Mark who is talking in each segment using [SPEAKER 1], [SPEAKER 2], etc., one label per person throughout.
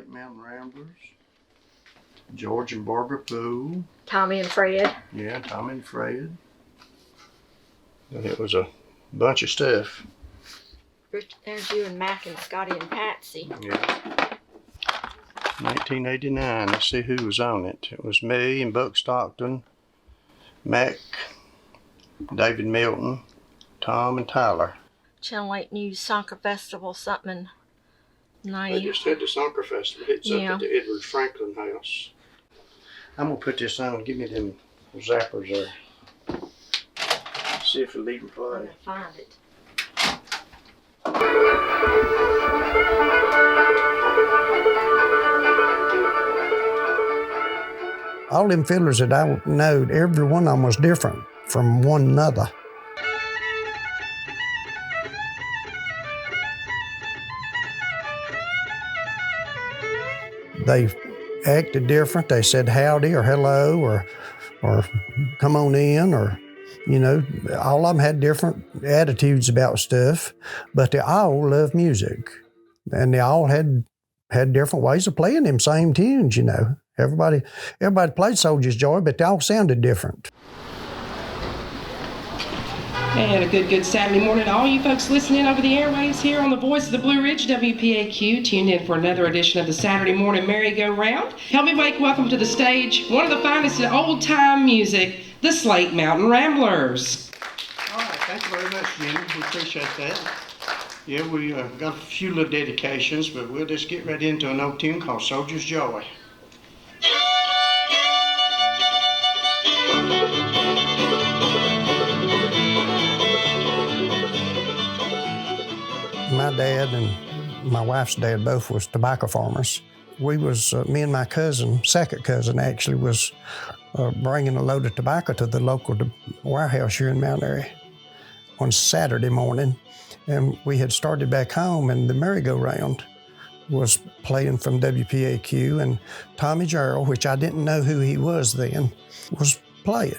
[SPEAKER 1] Slate Mountain Ramblers. George and Barbara Poole.
[SPEAKER 2] Tommy and Fred.
[SPEAKER 1] Yeah, Tommy and Fred. And it was a bunch of stuff.
[SPEAKER 2] There's you and Mac and Scotty and Patsy.
[SPEAKER 1] Yeah. 1989. Let's see who was on it. It was me and Buck Stockton, Mac, David Milton, Tom, and Tyler.
[SPEAKER 2] Channel 8 News Soccer Festival, something in 90.
[SPEAKER 1] They just had the soccer festival. It's up at the Edward Franklin House. I'm going to put this on. Give me them zappers there. See if it'll even play.
[SPEAKER 2] I'm going to find it.
[SPEAKER 3] All them fiddlers that I knowed, every one of them was different from one another. They acted different. They said howdy or hello or come on in or, you know, all of them had different attitudes about stuff, but they all loved music. And they all had different ways of playing them same tunes, you know. Everybody played Soldier's Joy, but they all sounded different.
[SPEAKER 4] And a good Saturday morning to all you folks listening over the airwaves here on the Voice of the Blue Ridge, WPAQ, tuned in for another edition of the Saturday Morning Merry-Go-Round. Help me welcome to the stage one of the finest in old-time music, the Slate Mountain Ramblers.
[SPEAKER 1] All right, thank you very much, Jenny. We appreciate that. Yeah, we got a few little dedications, but we'll just get right into an old tune called Soldier's Joy.
[SPEAKER 3] My dad and my wife's dad both was tobacco farmers. We was, me and my cousin, second cousin actually, was bringing a load of tobacco to the local warehouse here in Mount Airy on Saturday morning. And we had started back home and the merry-go-round was playing from WPAQ and Tommy Jarrell, which I didn't know who he was then, was playing.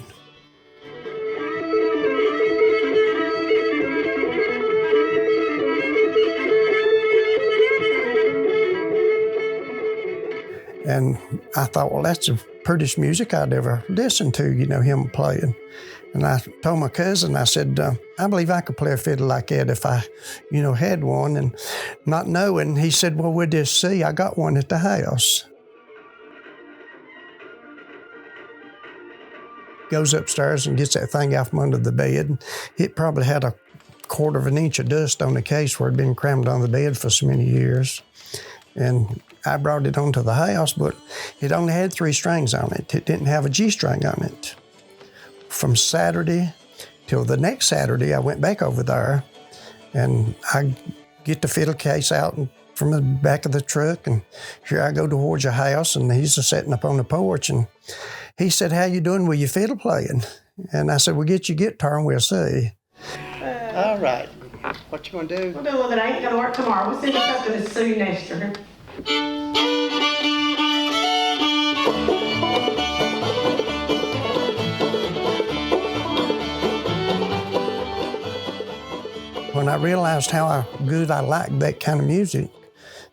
[SPEAKER 3] And I thought, well, that's the prettiest music I'd ever listened to, you know, him playing. And I told my cousin, I said, I believe I could play a fiddle like that if I, you know, had one. And not knowing, he said, well, we'll just see. I got one at the house. Goes upstairs and gets that thing out from under the bed. It probably had a 1/4 of an inch of dust on the case where it had been crammed on the bed for so many years. And I brought it onto the house, but it only had 3 strings on it. It didn't have a G string on it. From Saturday till the next Saturday, I went back over there and I get the fiddle case out from the back of the truck and here I go towards your house and he's sitting up on the porch and he said, how you doing with your fiddle playing? And I said, well, get your guitar and we'll see.
[SPEAKER 1] All right. What you gonna do?
[SPEAKER 4] We'll do a little bit. I ain't gonna work tomorrow. We'll send it up to the Sue Nestor.
[SPEAKER 3] When I realized how good I liked that kind of music,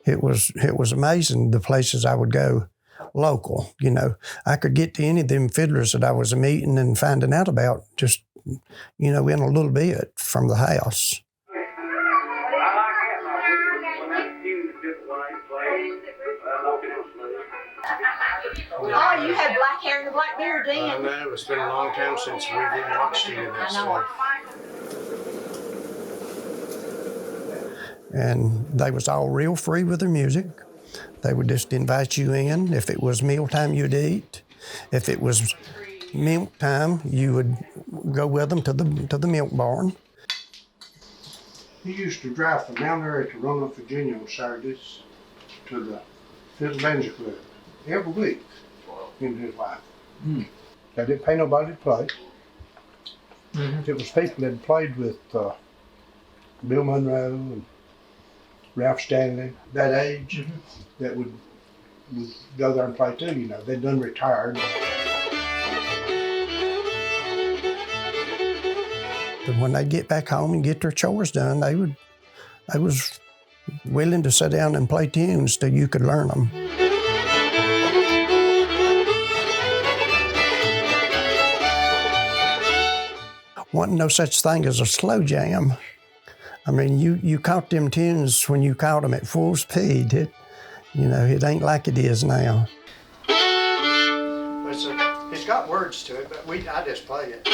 [SPEAKER 3] it was amazing the places I would go local. You know, I could get to any of them fiddlers that I was meeting and finding out about just, you know, in a little bit from the house.
[SPEAKER 2] Oh, you had black hair and a black beard, didn't you?
[SPEAKER 1] I know, it's been a long time since we've even watched any of that stuff.
[SPEAKER 3] And they was all real free with their music. They would just invite you in. If it was mealtime, you'd eat. If it was milk time, you would go with them to the milk barn.
[SPEAKER 1] He used to drive from Mount Airy to Roanoke, Virginia on Saturdays to the Fiddle Banjo Club every week in his life. They didn't pay nobody to play. It was people that played with Bill Monroe and Ralph Stanley, that age, that would go there and play too, you know. They'd done retired. And when they'd get back home and get their chores done, they was
[SPEAKER 3] willing to sit down and play tunes till you could learn them. Wasn't no such thing as a slow jam. I mean, you caught them tunes when you caught them at full speed. It ain't like it is now. It's got words to it, but I just play it.